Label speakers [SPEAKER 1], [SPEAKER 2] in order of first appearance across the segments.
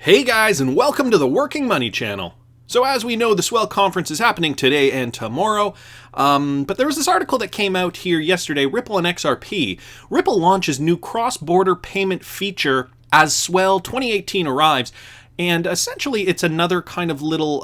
[SPEAKER 1] Hey guys, and welcome to the Working Money channel. So as we know, the Swell conference is happening today and tomorrow, but there was this article that came out here yesterday, Ripple and XRP. Ripple launches new cross-border payment feature as Swell 2018 arrives, and essentially it's another kind of little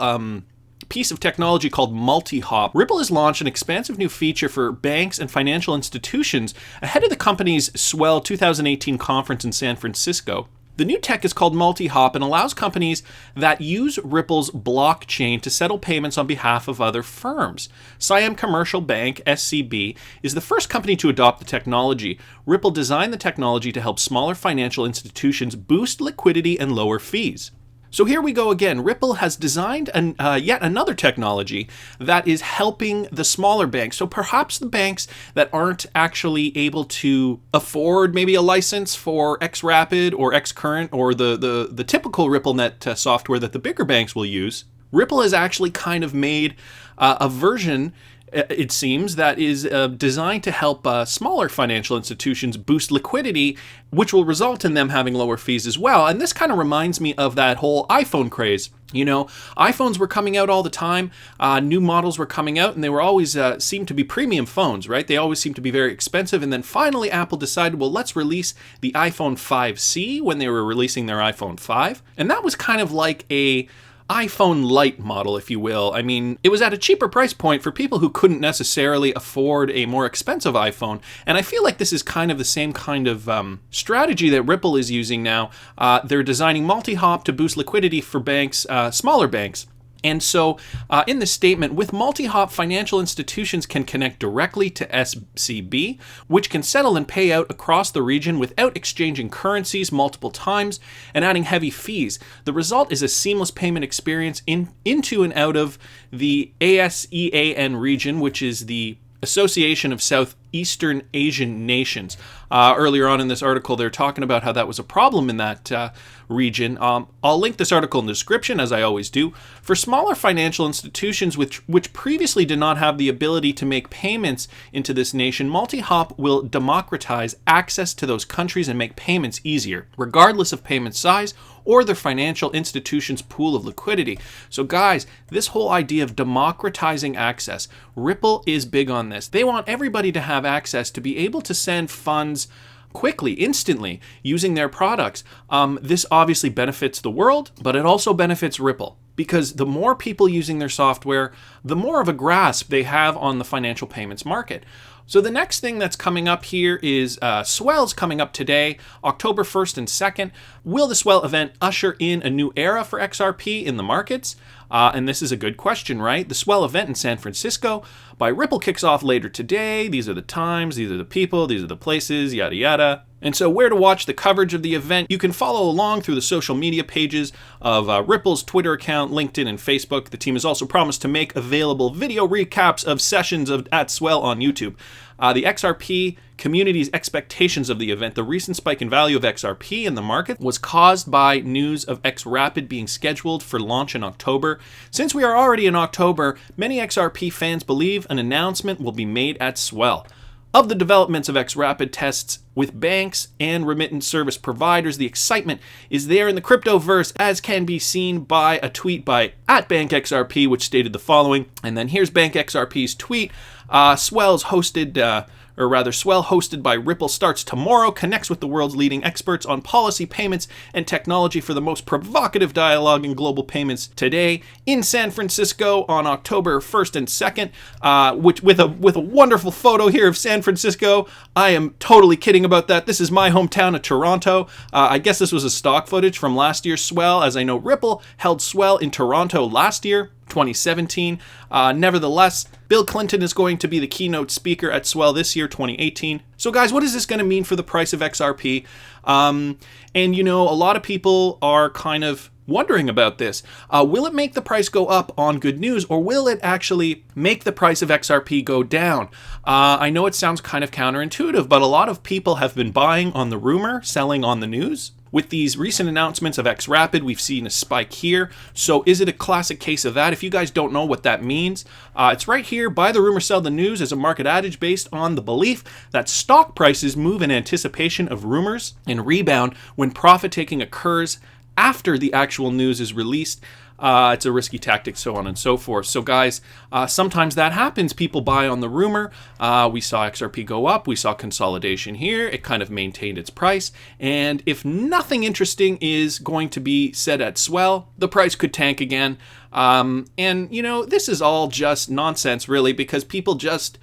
[SPEAKER 1] piece of technology called multihop. Ripple has launched an expansive new feature for banks and financial institutions ahead of the company's Swell 2018 conference in San Francisco. The new tech is called multihop and allows companies that use Ripple's blockchain to settle payments on behalf of other firms. Siam Commercial Bank, SCB, is the first company to adopt the technology. Ripple designed the technology to help smaller financial institutions boost liquidity and lower fees. So here we go again. Ripple has designed yet another technology that is helping the smaller banks. So perhaps the banks that aren't actually able to afford maybe a license for XRapid or Xcurrent or the typical RippleNet software that the bigger banks will use. Ripple has actually kind of made a version, it seems, that is designed to help smaller financial institutions boost liquidity, which will result in them having lower fees as well. And this kind of reminds me of that whole iPhone craze. You know, iPhones were coming out all the time, new models were coming out, and they were always seemed to be premium phones, right? They always seemed to be very expensive. And then finally, Apple decided, well, let's release the iPhone 5C when they were releasing their iPhone 5. And that was kind of like a iPhone Lite model, if you will. I mean, it was at a cheaper price point for people who couldn't necessarily afford a more expensive iPhone. And I feel like this is kind of the same kind of strategy that Ripple is using now. They're designing multi-hop to boost liquidity for banks, smaller banks. And so in the statement, with multi-hop, financial institutions can connect directly to SCB, which can settle and pay out across the region without exchanging currencies multiple times and adding heavy fees. The result is a seamless payment experience into and out of the ASEAN region, which is the Association of Southeastern Asian Nations. Earlier on in this article, they're talking about how that was a problem in that region. I'll link this article in the description, as I always do. For smaller financial institutions which previously did not have the ability to make payments into this nation, multi-hop will democratize access to those countries and make payments easier, regardless of payment size or their financial institution's pool of liquidity. So guys, this whole idea of democratizing access, Ripple is big on this. They want everybody to have access to be able to send funds quickly, instantly, using their products. This obviously benefits the world, but it also benefits Ripple, because the more people using their software, the more of a grasp they have on the financial payments market. So the next thing that's coming up here is Swell's coming up today, October 1st and 2nd. Will the Swell event usher in a new era for XRP in the markets? And this is a good question, right? The Swell event in San Francisco by Ripple kicks off later today. These are the times, these are the people, these are the places, yada yada. And so where to watch the coverage of the event? You can follow along through the social media pages of Ripple's Twitter account, LinkedIn, and Facebook. The team has also promised to make available video recaps of sessions at Swell on YouTube. The XRP community's expectations of the event, the recent spike in value of XRP in the market, was caused by news of XRapid being scheduled for launch in October. Since we are already in October, many XRP fans believe an announcement will be made at Swell. Of the developments of XRapid tests with banks and remittance service providers, the excitement is there in the cryptoverse, as can be seen by a tweet by @BankXRP, which stated the following. And then here's BankXRP's tweet. Swell hosted by Ripple starts tomorrow, connects with the world's leading experts on policy, payments, and technology for the most provocative dialogue in global payments today in San Francisco on October 1st and 2nd, with a wonderful photo here of San Francisco. I am totally kidding about that. This is my hometown of Toronto. I guess this was a stock footage from last year's Swell, as I know Ripple held Swell in Toronto last year, 2017. Nevertheless, Bill Clinton is going to be the keynote speaker at Swell this year, 2018. So guys, what is this going to mean for the price of XRP? And you know, a lot of people are kind of wondering about this. Will it make the price go up on good news, or will it actually make the price of XRP go down? I know it sounds kind of counterintuitive, but a lot of people have been buying on the rumor, selling on the news. With these recent announcements of XRapid, we've seen a spike here. So is it a classic case of that? If you guys don't know what that means, it's right here. Buy the rumor, sell the news is a market adage based on the belief that stock prices move in anticipation of rumors and rebound when profit taking occurs after the actual news is released. It's a risky tactic, so on and so forth. So guys, sometimes that happens. People buy on the rumor. We saw XRP go up. We saw consolidation here. It kind of maintained its price. And if nothing interesting is going to be said at Swell, the price could tank again. And, you know, this is all just nonsense, really, because people just...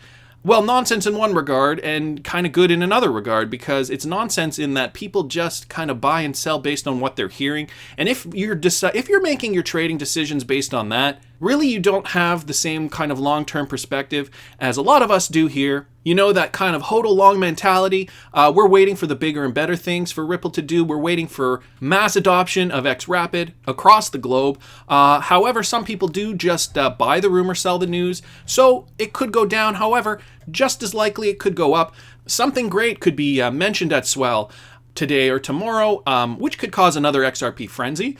[SPEAKER 1] Well, nonsense in one regard and kind of good in another regard, because it's nonsense in that people just kind of buy and sell based on what they're hearing. And if you're making your trading decisions based on that, really you don't have the same kind of long-term perspective as a lot of us do here. You know, that kind of hodl long mentality. We're waiting for the bigger and better things for Ripple to do. We're waiting for mass adoption of XRapid across the globe. However, some people do just buy the rumor, sell the news. So it could go down. However, just as likely it could go up. Something great could be mentioned at Swell today or tomorrow, which could cause another XRP frenzy,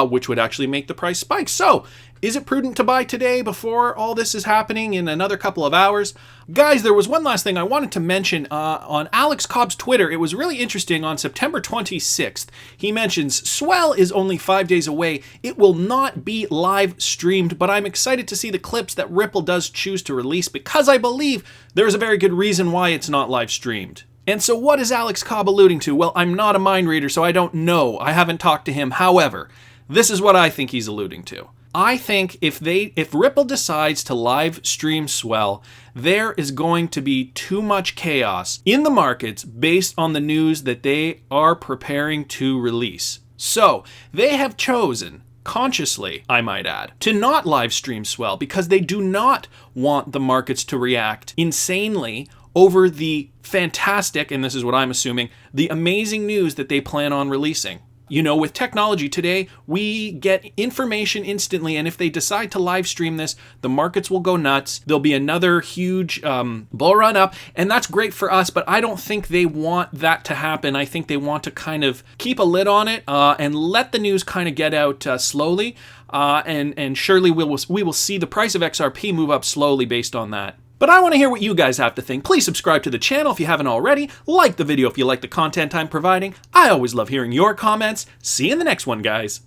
[SPEAKER 1] which would actually make the price spike. So, is it prudent to buy today before all this is happening in another couple of hours? Guys, there was one last thing I wanted to mention on Alex Cobb's Twitter. It was really interesting. On September 26th, he mentions Swell is only 5 days away. It will not be live streamed, but I'm excited to see the clips that Ripple does choose to release, because I believe there's a very good reason why it's not live streamed. And so what is Alex Cobb alluding to? Well, I'm not a mind reader, so I don't know. I haven't talked to him. However, this is what I think he's alluding to. I think if Ripple decides to live stream Swell, there is going to be too much chaos in the markets based on the news that they are preparing to release. So they have chosen, consciously, I might add, to not live stream Swell because they do not want the markets to react insanely over the fantastic, and this is what I'm assuming, the amazing news that they plan on releasing. You know, with technology today, we get information instantly, and if they decide to live stream this, the markets will go nuts. There'll be another huge bull run up, and that's great for us, but I don't think they want that to happen. I think they want to kind of keep a lid on it and let the news kind of get out slowly, and surely we will see the price of XRP move up slowly based on that. But I want to hear what you guys have to think. Please subscribe to the channel if you haven't already. Like the video if you like the content I'm providing. I always love hearing your comments. See you in the next one, guys.